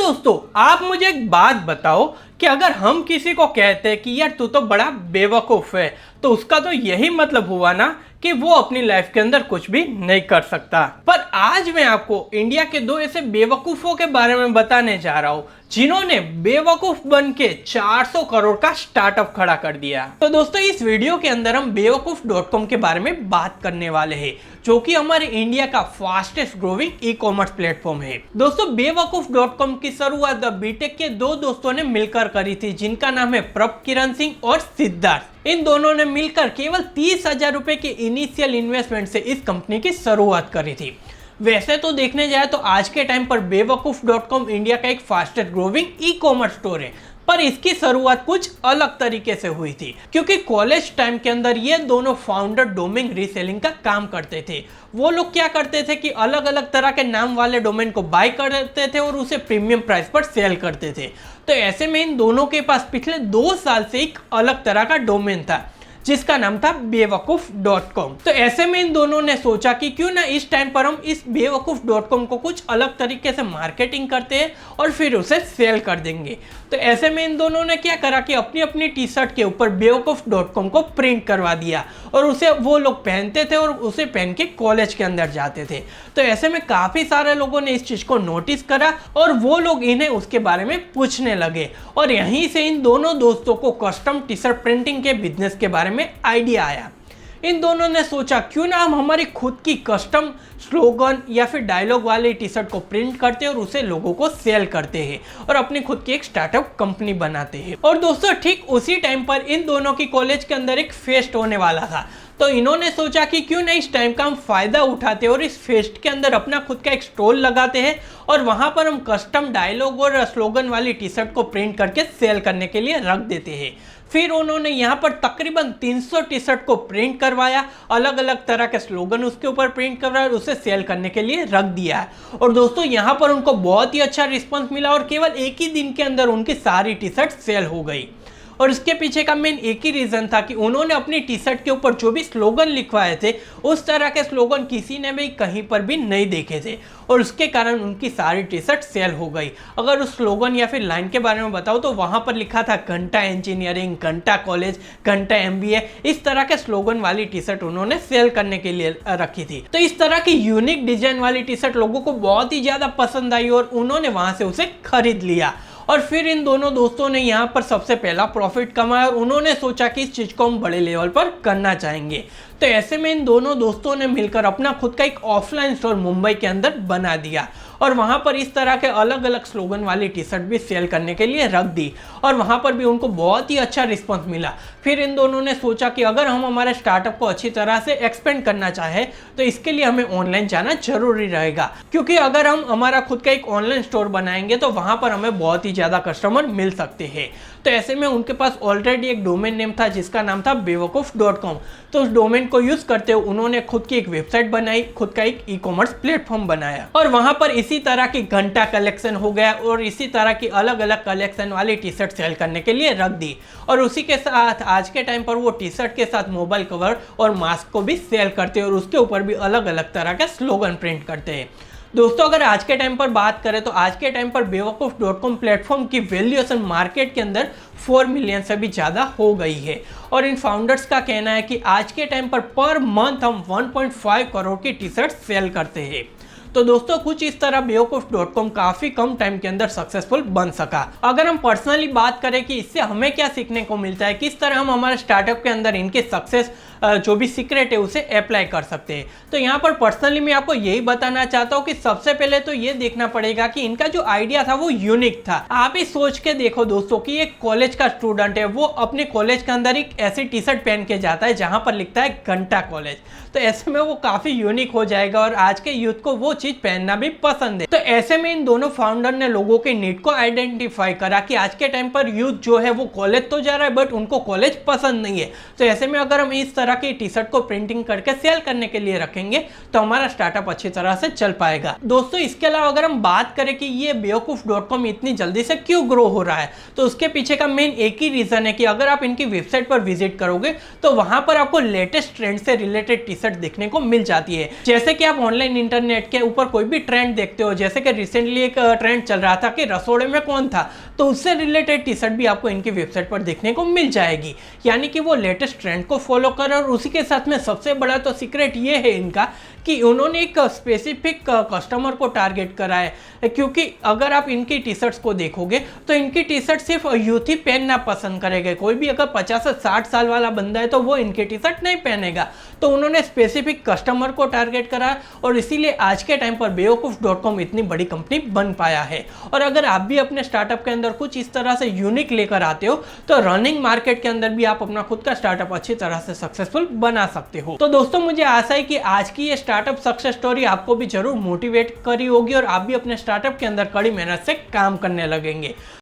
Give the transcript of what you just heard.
दोस्तों, आप मुझे एक बात बताओ कि अगर हम किसी को कहते हैं कि यार तू तो बड़ा बेवकूफ़ है, तो उसका तो यही मतलब हुआ ना कि वो अपनी लाइफ के अंदर कुछ भी नहीं कर सकता। पर आज मैं आपको इंडिया के दो ऐसे बेवकूफ़ों के बारे में बताने जा रहा हूँ जिन्होंने बेवकूफ बन के 400 करोड़ का स्टार्टअप खड़ा कर दिया। तो दोस्तों, इस वीडियो के अंदर हम बेवकूफ.com के बारे में बात करने वाले हैं, जो कि हमारे इंडिया का fastest growing e commerce platform है। दोस्तों, बेवकूफ.com की शुरुआत बीटेक के दो दोस्तों ने मिलकर करी थी, जिनका नाम है प्रभ किरण सिंह और सिद्धार्थ। इन दोनों ने मिलकर केवल 30,000 रुपए के इनिशियल इन्वेस्टमेंट से इस कंपनी की शुरुआत करी थी। वैसे तो देखने जाए तो आज के टाइम पर बेवकूफ.com इंडिया का एक fastest growing e commerce store है, पर इसकी शुरुआत कुछ अलग तरीके से हुई थी, क्योंकि कॉलेज टाइम के अंदर ये दोनों फाउंडर डोमेन रीसेलिंग का काम करते थे। वो लोग क्या करते थे कि अलग अलग तरह के नाम वाले डोमेन को बाय करते थे और उसे प्रीमियम प्राइस पर सेल करते थे। तो ऐसे में इन दोनों के पास पिछले 2 साल से एक अलग तरह का डोमेन था, जिसका नाम था बेवकूफ.com। तो ऐसे में इन दोनों ने सोचा कि क्यों ना इस टाइम पर हम इस बेवकूफ.com को कुछ अलग तरीके से मार्केटिंग करते हैं और फिर उसे सेल कर देंगे। तो ऐसे में इन दोनों ने क्या करा कि अपनी अपनी टी शर्ट के ऊपर बेवकूफ.com को प्रिंट करवा दिया और उसे वो लोग पहनते थे और उसे पहन के कॉलेज के अंदर जाते थे। तो ऐसे में काफ़ी सारे लोगों ने इस चीज़ को नोटिस करा और वो लोग इन्हें उसके बारे में पूछने लगे, और यहीं से इन दोनों दोस्तों को कस्टम टी शर्ट प्रिंटिंग के बिजनेस के बारे में आइडिया आया। इन दोनों ने सोचा क्यों ना हम हमारी खुद की कस्टम स्लोगन या फिर डायलॉग वाली टी शर्ट को प्रिंट करते हैं और उसे लोगों को सेल करते हैं और अपनी खुद की एक स्टार्टअप कंपनी बनाते हैं। और दोस्तों, ठीक उसी टाइम पर इन दोनों की कॉलेज के अंदर एक फेस्ट होने वाला था। तो इन्होंने सोचा कि क्यों ना इस टाइम का हम फायदा उठाते हैं और इस फेस्ट के अंदर अपना खुद का एक स्टॉल लगाते हैं और वहां पर हम कस्टम डायलॉग और स्लोगन वाली टी शर्ट को प्रिंट करके सेल करने के लिए रख देते हैं। फिर उन्होंने यहाँ पर तकरीबन 300 टी शर्ट को प्रिंट करवाया, अलग अलग तरह के स्लोगन उसके ऊपर प्रिंट करवाया और उसे सेल करने के लिए रख दिया है। और दोस्तों, यहाँ पर उनको बहुत ही अच्छा रिस्पॉन्स मिला और केवल एक ही दिन के अंदर उनकी सारी टी शर्ट सेल हो गई। और इसके पीछे का मेन एक ही रीज़न था कि उन्होंने अपनी टी शर्ट के ऊपर जो भी स्लोगन लिखवाए थे, उस तरह के स्लोगन किसी ने भी कहीं पर भी नहीं देखे थे, और उसके कारण उनकी सारी टी शर्ट सेल हो गई। अगर उस स्लोगन या फिर लाइन के बारे में बताओ तो वहाँ पर लिखा था घंटा इंजीनियरिंग, घंटा कॉलेज, घंटा MBA, इस तरह के स्लोगन वाली टी शर्ट उन्होंने सेल करने के लिए रखी थी। तो इस तरह की यूनिक डिजाइन वाली टी शर्ट लोगों को बहुत ही ज़्यादा पसंद आई और उन्होंने वहाँ से उसे खरीद लिया। और फिर इन दोनों दोस्तों ने यहाँ पर सबसे पहला प्रॉफिट कमाया और उन्होंने सोचा कि इस चीज़ को हम बड़े लेवल पर करना चाहेंगे। तो ऐसे में इन दोनों दोस्तों ने मिलकर अपना खुद का एक ऑफलाइन स्टोर मुंबई के अंदर बना दिया और वहाँ पर इस तरह के अलग अलग स्लोगन वाली टी शर्ट भी सेल करने के लिए रख दी और वहाँ पर भी उनको बहुत ही अच्छा रिस्पॉन्स मिला। फिर इन दोनों ने सोचा कि अगर हम हमारे स्टार्टअप को अच्छी तरह से एक्सपेंड करना चाहें तो इसके लिए हमें ऑनलाइन जाना जरूरी रहेगा, क्योंकि अगर हम हमारा खुद का एक ऑनलाइन स्टोर बनाएंगे तो वहाँ पर हमें बहुत ही ज़्यादा कस्टमर मिल सकते हैं। तो ऐसे में उनके पास ऑलरेडी एक डोमेन नेम था जिसका नाम था बेवकूफ.com। तो उस डोमेन को यूज करते हुए उन्होंने खुद की एक वेबसाइट बनाई, खुद का एक ई कॉमर्स प्लेटफॉर्म बनाया और वहां पर इसी तरह की घंटा कलेक्शन हो गया और इसी तरह की अलग अलग कलेक्शन वाली टी शर्ट सेल करने के लिए रख दी। और उसी के साथ आज के टाइम पर वो टी शर्ट के साथ मोबाइल कवर और मास्क को भी सेल करते हैं और उसके ऊपर भी अलग अलग तरह का स्लोगन प्रिंट करते हैं। दोस्तों, अगर आज के टाइम पर बात करें तो आज के टाइम पर बेवकूफ.com प्लेटफॉर्म की वैल्यूएशन मार्केट के अंदर 4 मिलियन से भी ज़्यादा हो गई है और इन फाउंडर्स का कहना है कि आज के टाइम पर मंथ हम 1.5 करोड़ की टी शर्ट सेल करते हैं। तो दोस्तों, कुछ इस तरह बेवकूफ.com काफ़ी कम टाइम के अंदर सक्सेसफुल बन सका। अगर हम पर्सनली बात करें कि इससे हमें क्या सीखने को मिलता है, किस तरह हम हमारे स्टार्टअप के अंदर इनके सक्सेस जो भी सीक्रेट है उसे अप्लाई कर सकते हैं, तो यहाँ पर पर्सनली मैं आपको यही बताना चाहता हूँ कि सबसे पहले तो ये देखना पड़ेगा कि इनका जो आइडिया था वो यूनिक था। आप ही सोच के देखो दोस्तों कि एक कॉलेज का स्टूडेंट है, वो अपने कॉलेज के अंदर एक ऐसी टी शर्ट पहन के जाता है जहाँ पर लिखता है घंटा कॉलेज। तो ऐसे में वो काफ़ी यूनिक हो जाएगा और आज के यूथ को वो चीज़ पहनना भी पसंद है। तो ऐसे में इन दोनों फाउंडर ने लोगों के नीड को आइडेंटिफाई करा कि आज के टाइम पर यूथ जो है वो कॉलेज तो जा रहा है बट उनको कॉलेज पसंद नहीं है। तो ऐसे में अगर हम इस तरह की टी शर्ट को प्रिंटिंग करके सेल करने के लिए रखेंगे तो हमारा स्टार्टअप अच्छी तरह से चल पाएगा। दोस्तों, इसके अलावा अगर हम बात करें कि ये बेवकूफ.com इतनी जल्दी से क्यों ग्रो हो रहा है, तो उसके पीछे का मेन एक ही रीजन है कि अगर आप इनकी वेबसाइट पर विजिट करोगे तो वहां पर आपको लेटेस्ट ट्रेंड से रिलेटेड टी शर्ट देखने को मिल जाती है। जैसे कि आप ऑनलाइन इंटरनेट के ऊपर कोई भी ट्रेंड देखते हो, जैसे कि रिसेंटली एक ट्रेंड चल रहा था कि रसोड़े में कौन था, तो उससे रिलेटेड टी शर्ट भी आपको इनकी वेबसाइट पर देखने को मिल जाएगी। यानी कि वो लेटेस्ट ट्रेंड को फॉलो कर, और उसी के साथ में सबसे बड़ा तो सीक्रेट ये है इनका कि उन्होंने एक स्पेसिफिक कस्टमर को टारगेट करा है। क्योंकि अगर आप इनकी टी शर्ट्स को देखोगे तो इनकी टी शर्ट सिर्फ यूथ ही पहनना पसंद करेगा। कोई भी अगर 50 से 60 साल वाला बंदा है तो वो इनकी टी शर्ट नहीं पहनेगा। तो उन्होंने स्पेसिफिक कस्टमर को टारगेट करा, और इसीलिए आज के टाइम पर बेवकूफ.com इतनी बड़ी कंपनी बन पाया है। और अगर आप भी अपने स्टार्टअप के अंदर कुछ इस तरह से यूनिक लेकर आते हो तो रनिंग मार्केट के अंदर भी आप अपना खुद का स्टार्टअप अच्छी तरह से सक्सेसफुल बना सकते हो। तो दोस्तों, मुझे आशा है कि आज की ये स्टार्टअप सक्सेस स्टोरी आपको भी जरूर मोटिवेट करी होगी और आप भी अपने स्टार्टअप के अंदर कड़ी मेहनत से काम करने लगेंगे।